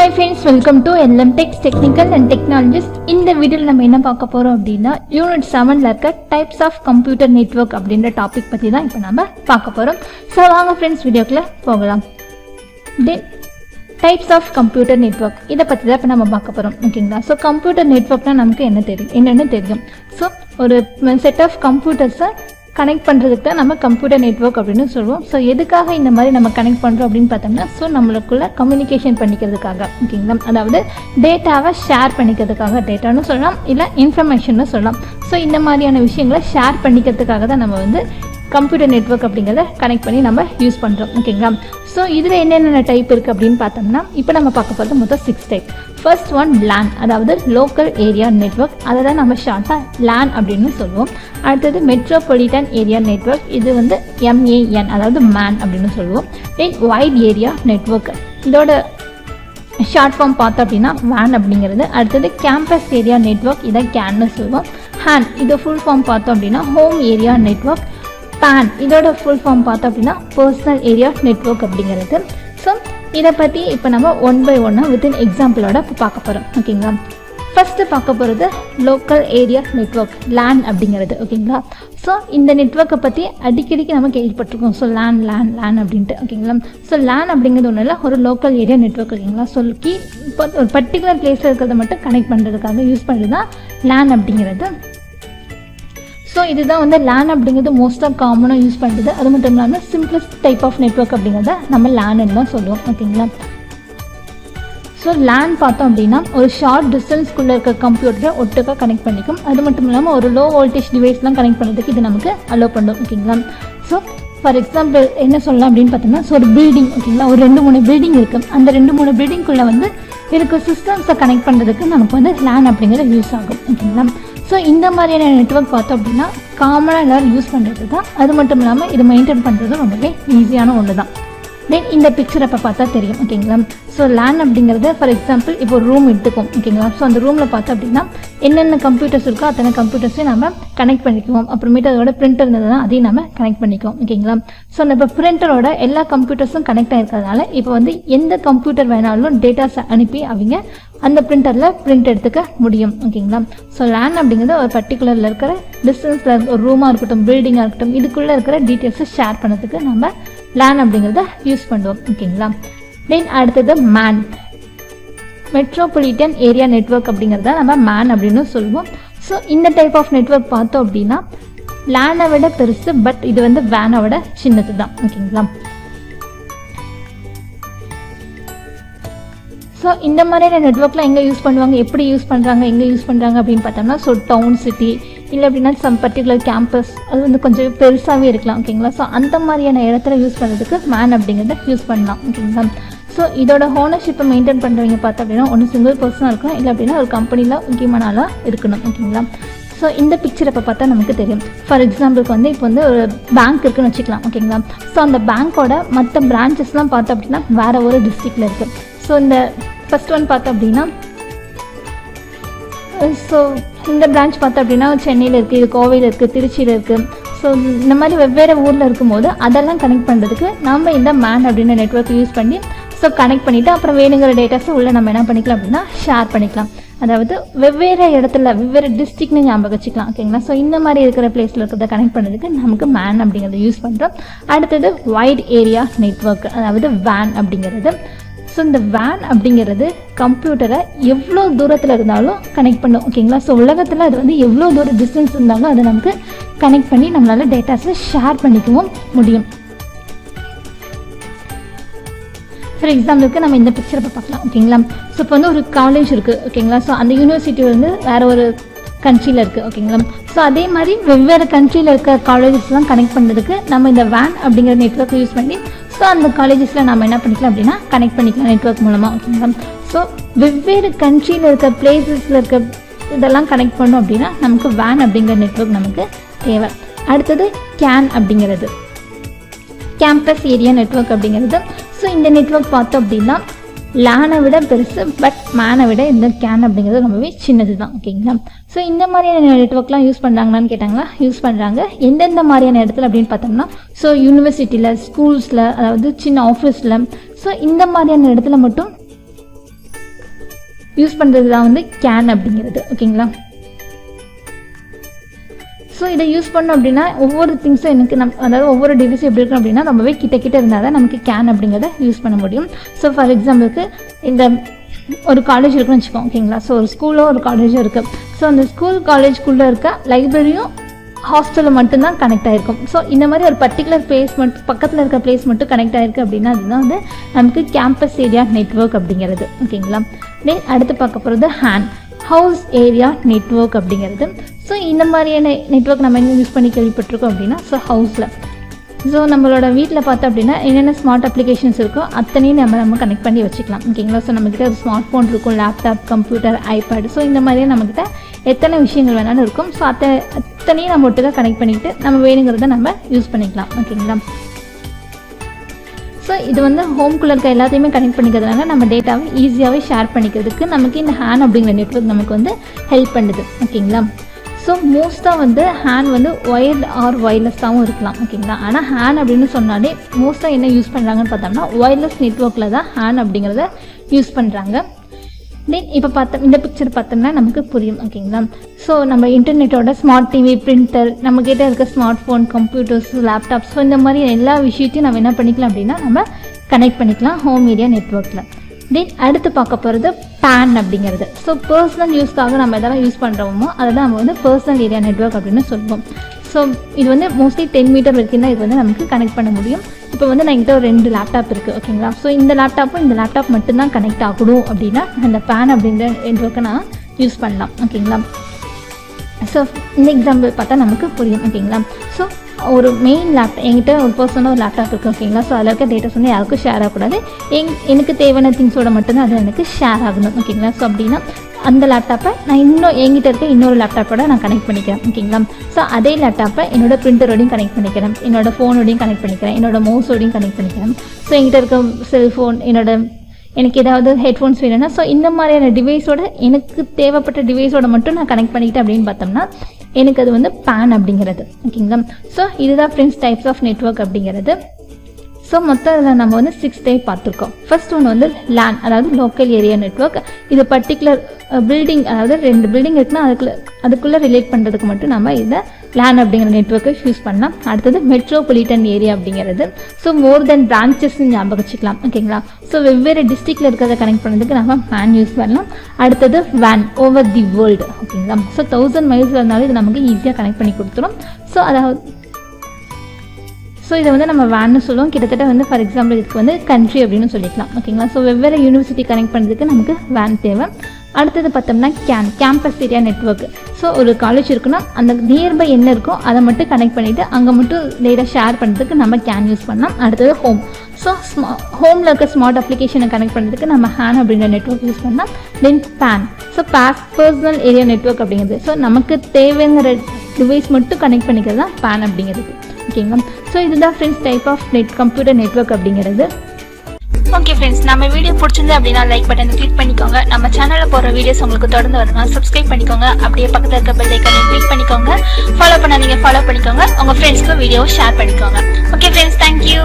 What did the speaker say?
Hi friends, welcome to LM Techs Technical and Technologies. இந்த வீடியோல நம்ம என்ன பார்க்க போறோம் அப்படினா யூனிட் 7ல இருக்க டைப்ஸ் ஆஃப் கம்ப்யூட்டர் நெட்வொர்க் அப்படிங்கற டாபிக் பத்தி தான் இப்போ நாம பார்க்க போறோம். சோ வாங்க फ्रेंड्स வீடியோக்குள்ள போகலாம். டைப்ஸ் ஆஃப் கம்ப்யூட்டர் நெட்வொர்க் இத பத்தி தான் இப்போ நாம பார்க்க போறோம். ஓகேங்களா? சோ கம்ப்யூட்டர் நெட்வொர்க்னா நமக்கு என்னன்னு தெரியும். சோ ஒரு செட் ஆஃப் கம்ப்யூட்டர்ஸ் கனெக்ட் பண்ணுறதுக்கு தான் நம்ம கம்ப்யூட்டர் நெட்வொர்க் அப்படின்னு சொல்லுவோம். ஸோ எதுக்காக இந்த மாதிரி நம்ம கனெக்ட் பண்ணுறோம் அப்படின்னு பார்த்தோம்னா ஸோ நம்மளுக்குள்ள கம்யூனிகேஷன் பண்ணிக்கிறதுக்காக, ஓகேங்களா? அதாவது டேட்டாவை ஷேர் பண்ணிக்கிறதுக்காக, டேட்டான்னு சொல்லலாம் இல்லை இன்ஃபர்மேஷன்னு சொல்லலாம். ஸோ இந்த மாதிரியான விஷயங்களை ஷேர் பண்ணிக்கிறதுக்காக தான் நம்ம வந்து கம்ப்யூட்டர் நெட்வொர்க் அப்படிங்கிறத கனெக்ட் பண்ணி நம்ம யூஸ் பண்ணுறோம். ஓகேங்களா? ஸோ இதில் என்னென்ன டைப் இருக்குது அப்படின்னு பார்த்தோம்னா இப்போ நம்ம பார்க்க போகிறது மொத்தம் 6 டைப். ஃபர்ஸ்ட் ஒன் LAN, அதாவது லோக்கல் ஏரியா நெட்வொர்க், அதை தான் நம்ம ஷார்ட்டாக LAN அப்படின்னு சொல்லுவோம். அடுத்தது மெட்ரோபாலிட்டன் ஏரியா நெட்வொர்க், இது வந்து MAN, அதாவது MAN அப்படின்னு சொல்லுவோம். தென் வைட் ஏரியா நெட்வொர்க், இதோட ஷார்ட் ஃபார்ம் பார்த்தோம் அப்படின்னா WAN அப்படிங்கிறது. அடுத்தது கேம்பஸ் ஏரியா நெட்வொர்க், இதை CAN சொல்லுவோம். HAN, இது ஃபுல் ஃபார்ம் பார்த்தோம் அப்படின்னா ஹோம் ஏரியா நெட்வொர்க். PAN, இதோட ஃபுல் ஃபார்ம் பார்த்தோம் அப்படின்னா பர்சனல் ஏரியா நெட்வொர்க் அப்படிங்கிறது. ஸோ இதை பற்றி இப்போ நம்ம ஒன் பை ஒன்னாக வித்தின் எக்ஸாம்பிளோட இப்போ பார்க்க போகிறோம். ஓகேங்களா? ஃபஸ்ட்டு பார்க்க போகிறது லோக்கல் ஏரியா நெட்வொர்க், LAN அப்படிங்கிறது. ஓகேங்களா? ஸோ இந்த நெட்வொர்க்கை பற்றி அடிக்கடிக்கு நம்ம கேள்விப்பட்டிருக்கோம். ஸோ LAN அப்படின்ட்டு. ஓகேங்களா? ஸோ LAN அப்படிங்கிறது ஒன்றும் இல்லை, ஒரு லோக்கல் ஏரியா நெட்வொர்க். ஓகேங்களா? ஸோ இப்போ ஒரு பர்டிகுலர் பிளேஸில் இருக்கிறத மட்டும் கனெக்ட் பண்ணுறதுக்காக யூஸ் பண்ணுறது தான் LAN அப்படிங்கிறது. ஸோ இதுதான் வந்து LAN அப்படிங்கிறது மோஸ்ட்டாக காமனாக யூஸ் பண்ணுறது. அது மட்டும் இல்லாமல் சிம்பிளஸ்ட் டைப் ஆஃப் நெட்வொர்க் அப்படிங்கிறத நம்ம LANன்னு தான் சொல்லுவோம். ஓகேங்களா? ஸோ LAN பார்த்தோம் அப்படின்னா ஒரு ஷார்ட் டிஸ்டன்ஸ்குள்ளே இருக்க கம்ப்யூட்டரை ஒட்டுக்காக கனெக்ட் பண்ணிக்கும். அது மட்டும் இல்லாமல் ஒரு லோ வோல்டேஜ் டிவைஸ்லாம் கனெக்ட் பண்ணுறதுக்கு இது நமக்கு அலோவ் பண்ணும். ஓகேங்களா? ஸோ ஃபார் எக்ஸாம்பிள் என்ன சொல்லலாம் அப்படின்னு பார்த்தோம்னா ஸோ ஒரு பில்டிங், ஓகேங்களா, ஒரு 2-3 பில்டிங் இருக்குது. அந்த 2-3 பில்டிங்குள்ளே வந்து இருக்க சிஸ்டம்ஸை கனெக்ட் பண்ணுறதுக்கு நமக்கு வந்து LAN அப்படிங்கிறது யூஸ் ஆகும். ஓகேங்களா? ஸோ இந்த மாதிரியான நெட்வொர்க் பார்த்தோம் அப்படின்னா காமனாக எல்லோரும் யூஸ் பண்ணுறது தான். அது மட்டும் இல்லாமல் இதை மெயின்டைன் பண்ணுறது ரொம்பவே ஈஸியான ஒன்று தான். தென் இந்த பிக்சர் அப்போ பார்த்தா தெரியும். ஓகேங்களா? ஸோ LAN அப்படிங்கிறது ஃபார் எக்ஸாம்பிள் இப்போ ஒரு ரூம் எடுத்துக்கும். ஓகேங்களா? ஸோ அந்த ரூமில் பார்த்தோம் அப்படின்னா என்னென்ன கம்ப்யூட்டர்ஸ் இருக்கோ அத்தனை கம்ப்யூட்டர்ஸையும் நம்ம கனெக்ட் பண்ணிக்குவோம். அப்புறமேட்டு அதோட பிரிண்டர் இருந்ததுன்னா அதையும் நம்ம கனெக்ட் பண்ணிக்குவோம். ஓகேங்களா? ஸோ அந்த இப்போ பிரிண்டரோட எல்லா கம்ப்யூட்டர்ஸும் கனெக்ட் ஆகிருக்கிறதுனால இப்போ வந்து எந்த கம்ப்யூட்டர் வேணாலும் டேட்டாஸை அனுப்பி அவங்க அந்த பிரிண்டரில் பிரிண்ட் எடுத்துக்க முடியும். ஓகேங்களா? ஸோ LAN அப்படிங்கிறது ஒரு பர்டிகுலரில் இருக்கிற டிஸ்டன்ஸில் ஒரு ரூமாக இருக்கட்டும், பில்டிங்காக இருக்கட்டும், இதுக்குள்ளே இருக்கிற டீட்டெயில்ஸை ஷேர் பண்ணுறதுக்கு நம்ம LAN அப்படிங்கிறத யூஸ் பண்ணுவோம். ஓகேங்களா? தென் அடுத்தது MAN, மெட்ரோபாலிட்டன் ஏரியா நெட்வொர்க் அப்படிங்கிறத நம்ம MAN அப்படின்னு சொல்லுவோம். ஸோ இந்த டைப் ஆஃப் நெட்வொர்க் பார்த்தோம் அப்படின்னா LAN-ஐ விட பெருசு, பட் இது வந்து WAN-ஐ விட சின்னது தான். ஓகேங்களா? ஸோ இந்த மாதிரியான நெட்வொர்க்லாம் எங்கே யூஸ் பண்ணுவாங்க, எப்படி யூஸ் பண்ணுறாங்க, எங்கே யூஸ் பண்ணுறாங்க அப்படின்னு பார்த்தோம்னா ஸோ டவுன், சிட்டி, இல்லை அப்படின்னா சம் பர்டிகுலர் கேம்பஸ், அது வந்து கொஞ்சம் பெருசாகவே இருக்கலாம். ஓகேங்களா? ஸோ அந்த மாதிரியான இடத்துல யூஸ் பண்ணுறதுக்கு MAN அப்படிங்கிறத யூஸ் பண்ணலாம். ஓகேங்களா? ஸோ இதோட ஓனர்ஷிப்பை மெயின்டைன் பண்ணுறவங்க பார்த்தோம் அப்படின்னா ஒன்று சிங்கிள் பர்சனாக இருக்கலாம், இல்லை அப்படின்னா ஒரு கம்பெனியில் முக்கியமான ஆளாக இருக்கணும். ஓகேங்களா? ஸோ இந்த பிக்சரை இப்போ பார்த்தா நமக்கு தெரியும். ஃபார் எக்ஸாம்பிளுக்கு வந்து இப்போ வந்து ஒரு பேங்க் இருக்குன்னு வச்சுக்கலாம். ஓகேங்களா? ஸோ அந்த பேங்க்கோட மற்ற பிரான்ச்சஸ்லாம் பார்த்தோம் அப்படின்னா வேறு ஒரு டிஸ்ட்ரிக்டில் இருக்குது. ஸோ இந்த ஃபஸ்ட் ஒன் பார்த்தோம் அப்படின்னா ஸோ இந்த பிரான்ச் பார்த்தோம் அப்படின்னா சென்னையில் இருக்குது, இது கோவையில் இருக்குது, திருச்சியில் இருக்குது. ஸோ இந்த மாதிரி வெவ்வேறு ஊரில் இருக்கும்போது அதெல்லாம் கனெக்ட் பண்ணுறதுக்கு நம்ம இந்த MAN அப்படின்ற நெட்வொர்க் யூஸ் பண்ணி ஸோ கனெக்ட் பண்ணிவிட்டு அப்புறம் வேணுங்கிற டேட்டாஸை உள்ளே நம்ம என்ன பண்ணிக்கலாம் அப்படின்னா ஷேர் பண்ணிக்கலாம். அதாவது வெவ்வேறு இடத்துல வெவ்வேறு டிஸ்ட்ரிக்ட்னு ஞாபகம் வச்சுக்கலாம். ஓகேங்களா? ஸோ இந்த மாதிரி இருக்கிற பிளேஸில் இருக்கிறத கனெக்ட் பண்ணுறதுக்கு நமக்கு MAN அப்படிங்கிறத யூஸ் பண்ணுறோம். அடுத்தது வைட் ஏரியா நெட்வொர்க், அதாவது WAN அப்படிங்கிறது. ஸோ இந்த WAN அப்படிங்கிறது கம்ப்யூட்டரை எவ்வளோ தூரத்தில் இருந்தாலும் கனெக்ட் பண்ணும். ஓகேங்களா? ஸோ உலகத்தில் அது வந்து எவ்வளோ தூரம் டிஸ்டன்ஸ் இருந்தாலும் அதை நமக்கு கனெக்ட் பண்ணி நம்மளால் டேட்டாஸை ஷேர் பண்ணிக்கவும் முடியும். ஃபார் எக்ஸாம்பிளுக்கு நம்ம இந்த பிக்சரை பார்க்கலாம். ஓகேங்களா? ஸோ இப்போ வந்து ஒரு காலேஜ் இருக்குது. ஓகேங்களா? ஸோ அந்த யூனிவர்சிட்டி வந்து வேறு ஒரு கண்ட்ரியில் இருக்குது. ஓகேங்களா? ஸோ அதே மாதிரி வெவ்வேறு கண்ட்ரியில் இருக்க காலேஜஸ்லாம் கனெக்ட் பண்ணுறதுக்கு நம்ம இந்த WAN அப்படிங்கிற நெட்வொர்க்கை யூஸ் பண்ணி ஸோ அந்த காலேஜஸில் நம்ம என்ன பண்ணிக்கலாம் அப்படின்னா கனெக்ட் பண்ணிக்கலாம் நெட்வொர்க் மூலமாக. ஓகேங்களா? ஸோ வெவ்வேறு கண்ட்ரியில் இருக்க பிளேசஸில் இருக்க இதெல்லாம் கனெக்ட் பண்ணோம் அப்படின்னா நமக்கு WAN அப்படிங்கிற நெட்வொர்க் நமக்கு தேவை. அடுத்தது CAN அப்படிங்கிறது, கேம்பஸ் ஏரியா நெட்வொர்க் அப்படிங்கிறது. ஸோ இந்த நெட்வொர்க் பார்த்தோம் அப்படின்னா LAN-ஐ விட பெருசு, பட் MAN-ஐ விட இந்த CAN அப்படிங்கிறது ரொம்பவே சின்னது தான். ஓகேங்களா? ஸோ இந்த மாதிரியான நெட்வொர்க்லாம் யூஸ் பண்ணுறாங்களான்னு கேட்டாங்களா, யூஸ் பண்ணுறாங்க. எந்தெந்த மாதிரியான இடத்துல அப்படின்னு பார்த்தோம்னா ஸோ யூனிவர்சிட்டியில், ஸ்கூல்ஸில், அதாவது சின்ன ஆஃபீஸில், ஸோ இந்த மாதிரியான இடத்துல மட்டும் யூஸ் பண்ணுறது தான் வந்து கேன் அப்படிங்கிறது. ஓகேங்களா? ஸோ இதை யூஸ் பண்ணோம் அப்படின்னா ஒவ்வொரு திங்ஸும் எனக்கு அதாவது ஒவ்வொரு டிவைஸும் எப்படி இருக்கும் அப்படின்னா ரொம்பவே கிட்ட இருந்தால் தான் நமக்கு கேன் அப்படிங்கிறத யூஸ் பண்ண முடியும். ஸோ ஃபார் எக்ஸாம்பிளுக்கு இந்த ஒரு காலேஜ் இருக்குன்னு வச்சுக்கோங்க. ஓகேங்களா? ஸோ ஒரு ஸ்கூலோ ஒரு காலேஜோ இருக்குது. ஸோ அந்த ஸ்கூல் காலேஜ்குள்ளே இருக்க லைப்ரரியும் ஹாஸ்டலில் மட்டும்தான் கனெக்ட் ஆகிருக்கும். ஸோ இந்த மாதிரி ஒரு பர்டிகுலர் பிளேஸ் மட்டும் பக்கத்தில் இருக்க பிளேஸ் மட்டும் கனெக்ட் ஆகிருக்கு அப்படின்னா அதுதான் வந்து நமக்கு கேம்பஸ் ஏரியா நெட்வொர்க் அப்படிங்கிறது. ஓகேங்களா? தென் அடுத்து பார்க்க போகிறது ஹவுஸ் ஏரியா நெட்வொர்க் அப்படிங்கிறது. ஸோ இந்த மாதிரியான நெட்வொர்க் நம்ம எங்கே யூஸ் பண்ணி கேள்விப்பட்டிருக்கோம் அப்படின்னா ஸோ ஹவுஸில். ஸோ நம்மளோட வீட்டில் பார்த்தோம் அப்படின்னா என்னென்ன ஸ்மார்ட் அப்ளிகேஷன்ஸ் இருக்கோ அத்தனையும் நம்ம கனெக்ட் பண்ணி வச்சுக்கலாம். ஓகேங்களா? ஸோ நம்மக்கிட்ட ஒரு ஸ்மார்ட் ஃபோன் இருக்கும், லேப்டாப், கம்ப்யூட்டர், ஐபேட். ஸோ இந்த மாதிரியே நம்மக்கிட்ட எத்தனை விஷயங்கள் வேணாலும் இருக்கும். ஸோ அத்தனையும் நம்ம ஒட்டுக்காக கனெக்ட் பண்ணிவிட்டு நம்ம வேணுங்கிறத நம்ம யூஸ் பண்ணிக்கலாம். ஓகேங்களா? ஸோ இது வந்து ஹோம்குள்ளே இருக்க எல்லாத்தையுமே கனெக்ட் பண்ணிக்கிறதுனால நம்ம டேட்டாவை ஈஸியாகவே ஷேர் பண்ணிக்கிறதுக்கு நமக்கு இந்த ஹேன் அப்படிங்கிற நெட்வொர்க் நமக்கு வந்து ஹெல்ப் பண்ணுது. ஓகேங்களா? ஸோ மோஸ்ட்டாக வந்து ஹேன் வந்து ஒயர்டு ஆர் ஒயர்லெஸ்ஸாகவும் இருக்கலாம். ஓகேங்களா? ஆனால் ஹேன் அப்படின்னு சொன்னாலே மோஸ்ட்டாக என்ன யூஸ் பண்ணுறாங்கன்னு பார்த்தோம்னா ஒயர்லெஸ் நெட்வொர்க்கில் தான் ஹேன் அப்படிங்கிறத யூஸ் பண்ணுறாங்க. தென் இப்போ இந்த பிக்சர் பார்த்தோம்னா நமக்கு புரியும். ஓகேங்களா? ஸோ நம்ம இன்டர்நெட்டோட ஸ்மார்ட் டிவி, பிரிண்டர், நம்மக்கிட்ட இருக்க smart phone, computers, laptops, so இந்த மாதிரி எல்லா விஷயத்தையும் நம்ம என்ன பண்ணிக்கலாம் அப்படின்னா நம்ம கனெக்ட் பண்ணிக்கலாம் ஹோம் ஏரியா நெட்வொர்க்கில். தென் அடுத்து பார்க்க போகிறது பேன் அப்படிங்கிறது. ஸோ பர்சனல் யூஸ்க்காக நம்ம எதெல்லாம் யூஸ் பண்ணுறோமோ அதை தான் நம்ம வந்து பர்சனல் ஏரியா நெட்வொர்க் அப்படின்னு சொல்லுவோம். ஸோ இது வந்து மோஸ்ட்லி 10 மீட்டர் வரைக்கும் தான் இது வந்து நமக்கு கனெக்ட் பண்ண முடியும். இப்போ வந்து நான் என்கிட்ட ஒரு 2 லேப்டாப் இருக்குது. ஓகேங்களா? ஸோ இந்த லேப்டாப் மட்டும்தான் கனெக்ட் ஆகணும் அப்படின்னா அந்த பேன் அப்படிங்கிற நெட்வொர்க்கை நான் யூஸ் பண்ணலாம். ஓகேங்களா? ஸோ இந்த எக்ஸாம்பிள் பார்த்தா நமக்கு புரியும். ஓகேங்களா? ஸோ ஒரு மெயின் என்கிட்ட ஒரு பர்சனலாக ஒரு லேப்டாப் இருக்குது. ஓகேங்களா? ஸோ அதில் இருக்க டேட்டாஸ் வந்து யாருக்கும் ஷேர் ஆகக்கூடாது. எனக்கு தேவையான திங்ஸோட மட்டும்தான் அது எனக்கு ஷேர் ஆகணும். ஓகேங்களா? ஸோ அப்படின்னா அந்த லேப்டாப்பை நான் என்கிட்ட இருக்க இன்னொரு லேப்டாப்போட நான் கனெக்ட் பண்ணிக்கிறேன். ஓகேங்களா? ஸோ அதே லேப்டாப்பை என்னோட பிரிண்டரோடையும் கனெக்ட் பண்ணிக்கிறேன், என்னோட ஃபோனோடையும் கனெக்ட் பண்ணிக்கிறேன், என்னோட மவுஸோடையும் கனெக்ட் பண்ணிக்கிறேன். ஸோ என்கிட்ட இருக்க செல்ஃபோன், எனக்கு ஏதாவது ஹெட்ஃபோன்ஸ் வேணும்னா ஸோ இந்த மாதிரியான டிவைஸோட எனக்கு தேவைப்பட்ட டிவைஸோட மட்டும் நான் கனெக்ட் பண்ணிக்கிட்டேன் அப்படின்னு பார்த்தோம்னா எனக்கு அது வந்து பேன் அப்படிங்கிறது. ஓகேங்களா? ஸோ இதுதான் ஃப்ரெண்ட்ஸ் டைப்ஸ் ஆஃப் நெட்வொர்க் அப்படிங்கிறது. ஸோ மொத்தம் இதில் நம்ம வந்து 6 டைப் பார்த்துருக்கோம். ஃபர்ஸ்ட் ஒன்று வந்து லேன், அதாவது லோக்கல் ஏரியா நெட்வொர்க். இது பர்டிகுலர் பில்டிங், அதாவது 2 பில்டிங் இருக்குன்னா அதுக்குள்ளே ரிலேட் பண்ணுறதுக்கு மட்டும் நம்ம இதை லேன் அப்படிங்கிற நெட்வொர்க்கை யூஸ் பண்ணலாம். அடுத்தது மெட்ரோபாலிட்டன் ஏரியா அப்படிங்கிறது. ஸோ மோர் தென் பிரான்ச்சஸ் ஞாபகம் வச்சுக்கலாம். ஓகேங்களா? ஸோ வெவ்வேறு டிஸ்ட்ரிக்டில் இருக்கிறத கனெக்ட் பண்ணுறதுக்கு நம்ம மேன் யூஸ் பண்ணலாம். அடுத்தது வேன், ஓவர் தி வேர்ல்டு. ஓகேங்களா? ஸோ 1000 மைல்ஸ் இருந்தாலும் இது நமக்கு ஈஸியாக கனெக்ட் பண்ணி கொடுத்துரும். ஸோ இதை வந்து நம்ம வேன்னு சொல்லுவோம். கிட்டத்தட்ட வந்து ஃபார் எக்ஸாம்பிள் இதுக்கு வந்து கண்ட்ரி அப்படின்னு சொல்லிக்கலாம். ஓகேங்களா? ஸோ வெவ்வேறு யூனிவர்சிட்டி கனெக்ட் பண்ணுறதுக்கு நமக்கு வேன் தேவை. அடுத்தது பார்த்தோம்னா கேம்பஸ் ஏரியா நெட்வொர்க். ஸோ ஒரு காலேஜ் இருக்குன்னா அந்த நியர்பை என்ன இருக்கோ அதை மட்டும் கனெக்ட் பண்ணிவிட்டு அங்கே மட்டும் டேட்டா ஷேர் பண்ணுறதுக்கு நம்ம கேன் யூஸ் பண்ணலாம். அடுத்தது ஹோம். ஸோ ஹோமில் இருக்க ஸ்மார்ட் அப்ளிகேஷனை கனெக்ட் பண்ணுறதுக்கு நம்ம ஹேன் அப்படிங்கிற நெட்வொர்க் யூஸ் பண்ணலாம். Then PAN, so personal area network அப்படிங்கிறது. ஸோ நமக்கு தேவைங்கிற டிவைஸ் மட்டும் கனெக்ட் பண்ணிக்கிறது தான் பேன் அப்படிங்கிறது. ஓகேங்களா? ஸோ இதுதான் friends type of computer network அப்படிங்கிறது. ஓகே ஃப்ரெண்ட்ஸ், நம்ம வீடியோ பிடிச்சிருந்து அப்படின்னா லைக் பட்டனை கிளிக் பண்ணிக்கோங்க. நம்ம சேனலில் போகிற வீடியோஸ் உங்களுக்கு தொடர்ந்து வரணும் சப்ஸ்கிரைப் பண்ணிக்கோங்க. அப்படியே பக்கத்தில் இருக்க பெல் ஐக்கானை கிளிக் பண்ணிக்கோங்க. ஃபாலோ பண்ணாதீங்க, ஃபாலோ பண்ணிக்கோங்க. உங்கள் ஃப்ரெண்ட்ஸ்க்கு வீடியோவை ஷேர் பண்ணிக்கோங்க. Okay friends, thank you.